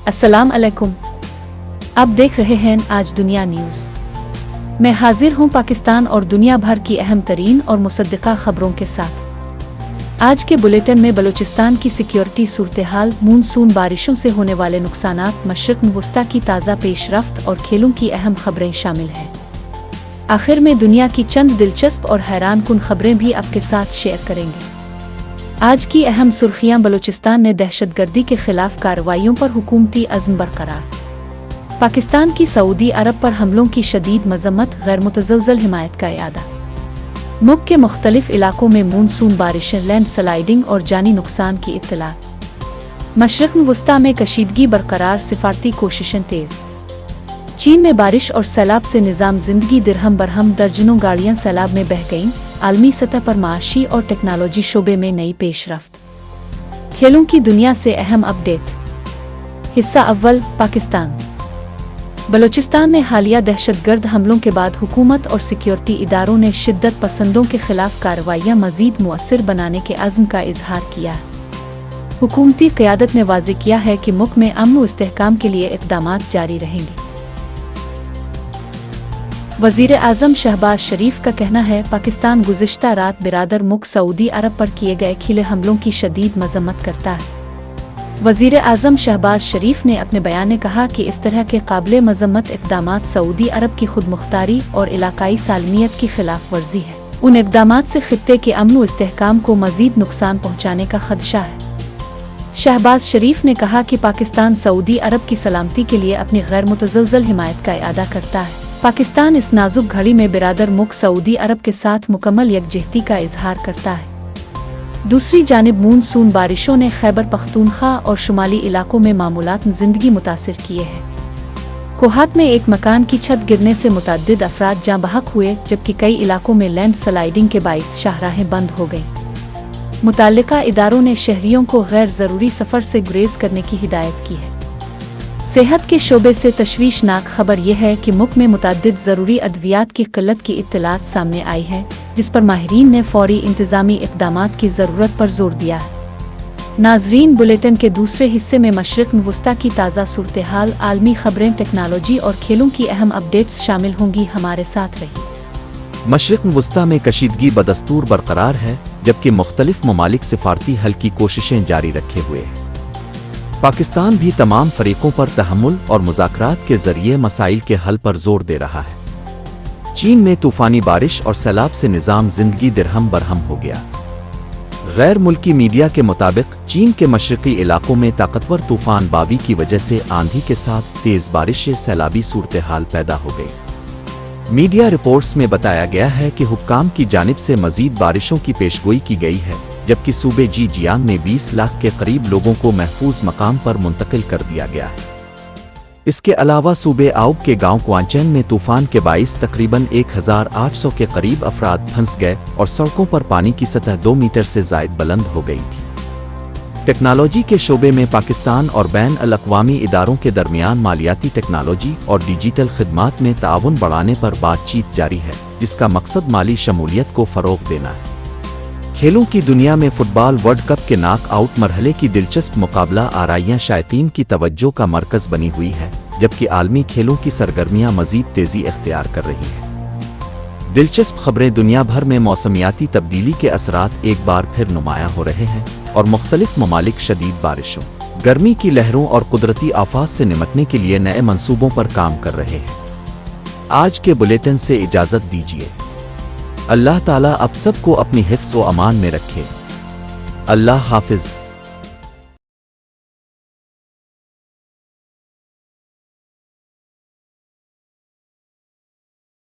अस्सलाम अलैकुम। आप देख रहे हैं आज दुनिया न्यूज़। मैं हाजिर हूं पाकिस्तान और दुनिया भर की अहम तरीन और मुसद्दिक़ा खबरों के साथ। आज के बुलेटिन में बलूचिस्तान की सिक्योरिटी सूरत-ए-हाल, मूनसून बारिशों से होने वाले नुकसानात, मशरिक़ वस्ता की ताज़ा पेशरफ्त और खेलों की अहम खबरें शामिल हैं। आखिर में दुनिया की चंद दिलचस्प और हैरान कुन खबरें भी आपके साथ शेयर करेंगे। आज की अहम सुर्खियां: बलूचिस्तान ने दहशतगर्दी के खिलाफ कार्रवाइयों पर हुकूमती अज़्म बरकरार। पाकिस्तान की सऊदी अरब पर हमलों की शदीद मज़म्मत, गैर मुतज़लज़ल हिमायत का इरादा। मुल्क के मुख्तलिफ इलाकों में मूनसून बारिशें, लैंड स्लाइडिंग और जानी नुकसान की इत्तला। मशरिक़ वस्ता में कशीदगी बरकरार, सिफारती कोशिशें तेज़। चीन में बारिश और सैलाब से निज़ाम ज़िंदगी दिरहम बरहम, दर्जनों गाड़ियां सैलाब में बह गईं। आलमी सतह पर माशी और टेक्नोलॉजी शोबे में नई पेशरफ्त। खेलों की दुनिया से अहम अपडेट। हिस्सा अव्वल, पाकिस्तान। बलूचिस्तान में हालिया दहशतगर्द हमलों के बाद हुकूमत और सिक्योरिटी इदारों ने शिद्दत पसंदों के खिलाफ कार्रवाइयां मज़ीद मुअस्सिर बनाने के अज़्म का इजहार किया है। हुकूमती क़यादत ने वाज़ेह किया है कि मुल्क में अमन व इस्तेहकाम के लिए इक़दामात जारी रहेंगे। वज़ीर आज़म शहबाज शरीफ का कहना है, पाकिस्तान गुज़िश्ता रात बिरादर मुल्क सऊदी अरब पर किए गए खिले हमलों की शदीद मज़म्मत करता है। वज़ीर आज़म शहबाज शरीफ ने अपने बयान में कहा कि इस तरह के काबिल मज़म्मत इक़दामात सऊदी अरब की खुद मुख्तारी और इलाकाई सालमियत की खिलाफ वर्जी है। उन इक़दामात से खित्ते के अमन व इस्तेहकाम को मज़ीद नुकसान पहुँचाने का खदशा है। शहबाज शरीफ ने कहा कि पाकिस्तान सऊदी अरब की सलामती के लिए अपनी गैर मुतज़लज़ल हिमायत का इरादा करता है। पाकिस्तान इस नाजुक घड़ी में बिरादर मुल्क सऊदी अरब के साथ मुकम्मल यकजहती का इजहार करता है। दूसरी जानिब मूनसून बारिशों ने खैबर पख्तूनख्वा और शुमाली इलाकों में मामूलात ज़िंदगी मुतासिर किए हैं। कोहात में एक मकान की छत गिरने से मुतअद्दिद अफराद जाँ बहक हुए, जबकि कई इलाकों में लैंड स्लाइडिंग के बाइस शाहराहें बंद हो गईं। मुताल्लिका इदारों ने शहरियों को गैर ज़रूरी सफ़र से गुरेज करने की हिदायत की है। सेहत के शोबे से तशवीशनाक खबर यह है कि मुल्क में मुतअद्दिद ज़रूरी अद्वियात की किल्लत की इत्तलात सामने आई है, जिस पर माहिरीन ने फौरी इंतज़ामी इक़दामात की ज़रूरत पर जोर दिया है। नाज़रीन, बुलेटिन के दूसरे हिस्से में मशरिक़ वस्ता की ताज़ा सूरत-ए-हाल, आलमी खबरें, टेक्नोलॉजी और खेलों की अहम अपडेट्स शामिल होंगी। हमारे साथ रहिए। मशरिक़ वस्ता में कशीदगी बदस्तूर बरकरार है, जबकि मुख्तलिफ ममालिक सिफारती हल की कोशिशें जारी रखे हुए हैं। पाकिस्तान भी तमाम फरीकों पर तहम्मुल और मुज़ाकरात के ज़रिए मसाइल के हल पर जोर दे रहा है। चीन में तूफ़ानी बारिश और सैलाब से निज़ाम ज़िंदगी दिरहम बरहम हो गया। गैर मुल्की मीडिया के मुताबिक चीन के मशरक़ी इलाकों में ताकतवर तूफ़ान बावी की वजह से आंधी के साथ तेज़ बारिश से सैलाबी सूरत-ए-हाल पैदा हो गई। मीडिया रिपोर्ट्स में बताया गया है कि हुक्काम की जानिब से मज़ीद बारिशों की पेशगोई की गई है, जबकि सूबे जियांग में 20 लाख के करीब लोगों को महफूज मकाम पर मुंतकिल कर दिया गया है। इसके अलावा सूबे आउब के गांव क्वांचेन में तूफान के बाइस तकरीबन 1800 के करीब अफराद फंस गए और सड़कों पर पानी की सतह 2 मीटर से ज़ायद बुलंद हो गई थी। टेक्नोलॉजी के शोबे में पाकिस्तान और बैन अल-अक़वामी इदारों के दरमियान मालियाती टेक्नोलॉजी और डिजिटल खिदमात में ताउन बढ़ाने पर बातचीत जारी है, जिसका मकसद माली शमूलियत को फ़रोग़ देना है। खेलों की दुनिया में फुटबॉल वर्ल्ड कप के नॉक आउट मरहले की दिलचस्प मुकाबला आराइयां शायकीन की तवज्जो का मरकज़ बनी हुई है, जबकि आलमी खेलों की सरगर्मियां मज़ीद तेज़ी इख्तियार कर रही हैं। दिलचस्प खबरें: दुनिया भर में मौसमियाती तब्दीली के असरात एक बार फिर नुमायां हो रहे हैं और मुख्तलिफ ममालिक शदीद बारिशों, गर्मी की लहरों और कुदरती आफात से निपटने के लिए नए मंसूबों पर काम कर रहे हैं। आज के बुलेटिन से इजाज़त दीजिए। अल्लाह ताला आप सबको अपनी हिफ्ज़ व अमान में रखे। अल्लाह हाफ़िज़।